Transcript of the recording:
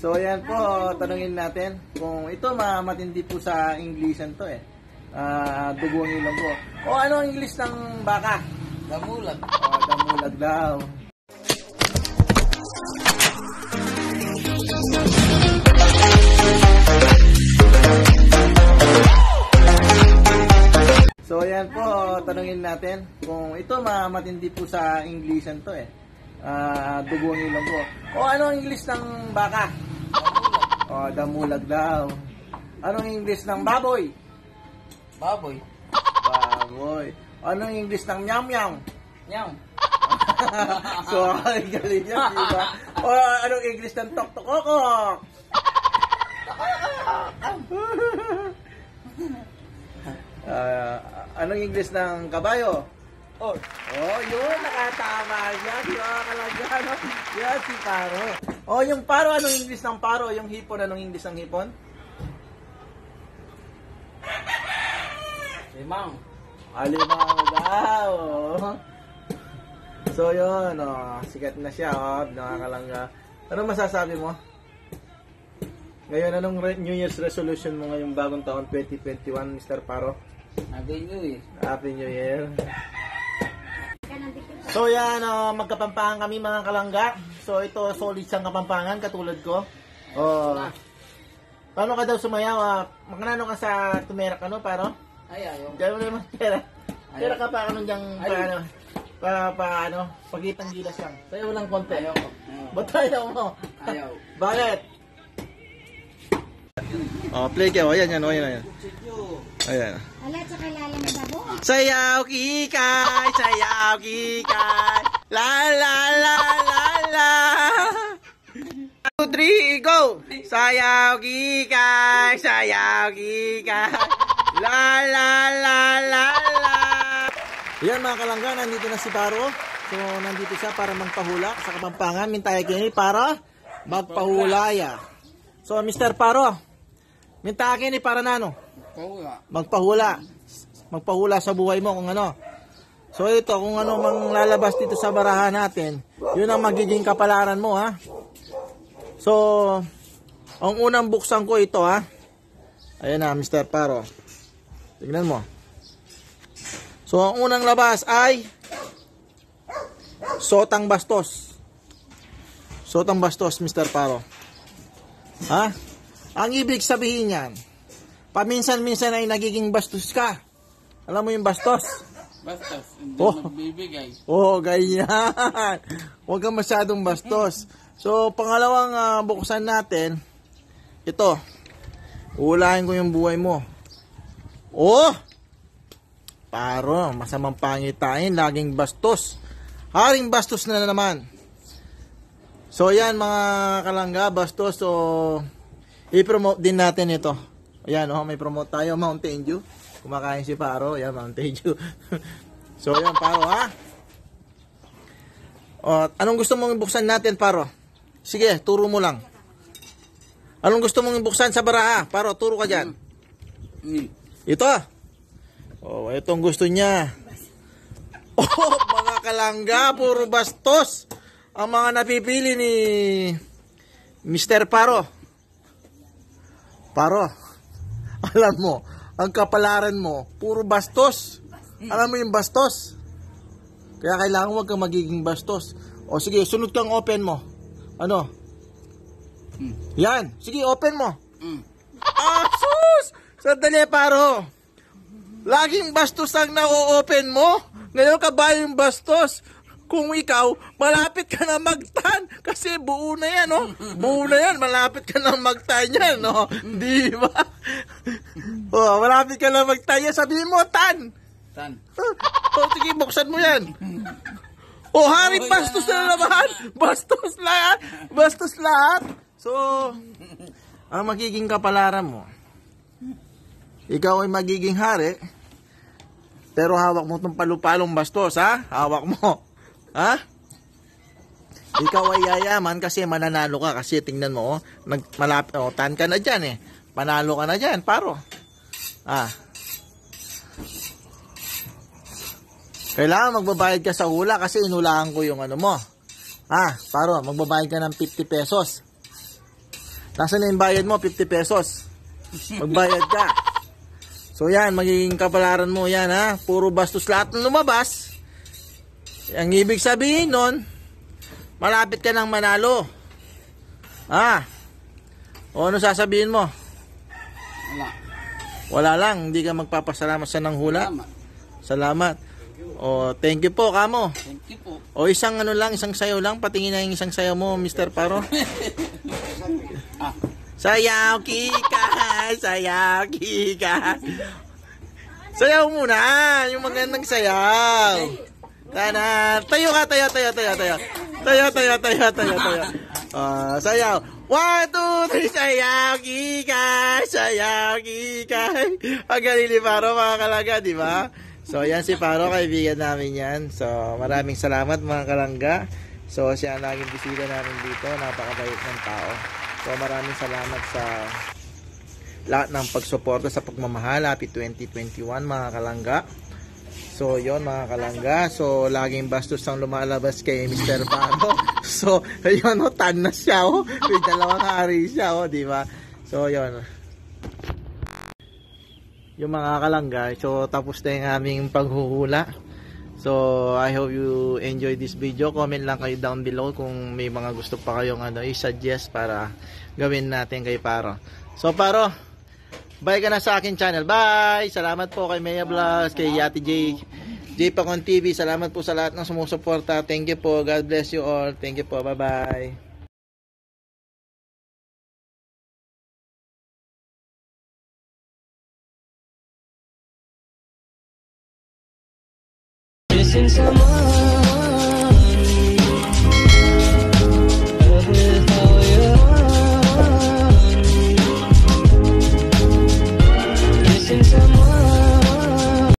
So ayan po, tanungin natin kung ito matindi po sa Englishan to eh. Dugo ang ilong ko. O ano ang English ng baka? Damulag. Damulag daw. So ayan po, tanungin natin kung ito matindi po sa Englishan to eh. Dugo ang ilong ko. O ano ang English ng baka? Damulag. Damulag daw. Anong English ng baboy? Baboy. Baboy. Anong English ng nyam-nyam? Nyam. So, ay galing yan, diba? O anong English ng tok-tok-okok? Anong English ng kabayo? Oh. Yun, nakatama yan. No? Yan, si Paro. Yung paro, anong English ng paro? Yung hipon, anong English ng hipon? Limang. Limang daw. So, yun, sikat na siya, nakakalangga. Anong masasabi mo? Ngayon, anong New Year's resolution mo ngayong bagong taon, 2021, Mr. Paro? Happy New Year. Happy New Year. So yan, magkapampangan kami mga kalangga. So ito, solid siyang kapampangan, katulad ko. Paano ka daw sumayaw? Magkanano ka sa tumerak, Paro? Ayaw. Gawin mo naman pera. Pera ka pa, diyang, pagitang gilas lang. Sayo lang konti. Ayaw ko. Ba't ayaw mo? Ayaw. Bakit? Play kayo. Ayan. Ayan. Alat sa kilala mo ba, bo? Sayaw kikay, sayaw kikay, la la la la la. 2, 3, go! Sayaw kikay, la la la la la. Yan mga kalangga, nandito na si Paro. So nandito siya para magpahula sa Kapampangan. Mintay kini para magpahulaya. So Mr. Paro, mintay kini para nano? Magpahula sa buhay mo kung ano. So ito, kung ano mang lalabas dito sa barahan natin, yun ang magiging kapalaran mo, ha. So ang unang buksan ko ito, ha. Ayan na, Mr. Paro. Tingnan mo. So ang unang labas ay Sotang Bastos. Sotang Bastos, Mr. Paro. Ha? Ang ibig sabihin yan, paminsan-minsan ay nagiging bastos ka. Alam mo yung bastos? Bastos. Hindi magbibigay. Ganyan. Huwag kang masyadong bastos. So, pangalawang buksan natin, ito. Uulahin ko yung buhay mo. Paro, masamang pangitain, laging bastos. Haring bastos na naman. So, yan mga kalangga, bastos. So, i-promote din natin ito. Ayan, may promote tayo, Mountain Dew. Kumakain si Paro, ayan, Mountain Dew. So, ayan, Paro, ha? Anong gusto mong ibuksan natin, Paro? Sige, turo mo lang. Anong gusto mong ibuksan sa baraha? Paro, turo ka dyan. Ito. Itong gusto niya. Mga kalangga, puro bastos. Ang mga napipili ni Mr. Paro. Paro, alam mo, ang kapalaran mo, puro bastos. Alam mo yung bastos? Kaya kailangan huwag kang magiging bastos. Sige, sunod kang open mo. Ano? Yan. Sige, open mo. Sus! Sandali, Paro. Laging bastos ang na-open mo. Ngayon ka ba yung bastos? Kung ikaw, malapit ka na magtan. Kasi buo na yan, Buo na yan. Malapit ka na magtan yan, Di ba? Malapit ka na magtan yan. Sabihin mo, tan. Sige, buksan mo yan. Haring bastos na naman. Bastos lahat. Bastos lahat. So, ang magiging kapalaran mo, ikaw ay magiging hari, pero hawak mo itong palupalong bastos, ha? Hawak mo. Ha? Ikaw ay yayaman kasi mananalo ka. Kasi tingnan mo, malapit, tan ka na dyan, Panalo ka na dyan, Paro. Kailangan magbabayad ka sa hula kasi inulaan ko yung ano mo. Paro, magbabayad ka ng 50 pesos. Nasaan na yung bayad mo? 50 pesos. Magbayad ka. So yan, magiging kapalaran mo yan ha. Puro bastos lahat ng lumabas. Ang ibig sabihin nun, malapit ka ng manalo. O ano sasabihin mo? Wala. Wala lang, hindi ka magpapasalamat sa nanghula. Salamat. Salamat. O thank you po, kamo. Thank you po. O isang ano lang, isang sayaw lang. Patingin na yung isang sayaw mo, Mr. Paro. Sayaw kika, sayaw kika. Sayaw muna, yung magandang sayaw. Tana, tayo ka, tayo. Tayo. Sayaw. 1, 2, 3, sayaw kika, sayaw kika. Ang galing ni Paro, mga kalangga, di ba? So, yan si Paro, kaibigan namin yan. So, maraming salamat mga kalangga. So, siya ang naging bisita namin dito. Napakabait ng tao. So, maraming salamat sa lahat ng pagsuporta sa pagmamahal. Happy 2021 mga kalangga. So, yon mga kalangga. So, laging bastos ang lumalabas kay Mr. Paro. So, yun, tan na siya, May 2 hari siya, di ba? So, yon. Yung mga kalangga, so tapos na yung aming paghuhula. So I hope you enjoy this video. Comment lang kayo down below kung may mga gusto pa kayong i-suggest para gawin natin kay Paro. So Paro, bye ka na sa akin channel. Bye! Salamat po kay Maya Vlogs, kay Yati J Pacon TV. Salamat po sa lahat ng sumusuporta. Thank you po. God bless you all. Thank you po. Bye-bye. Missing someone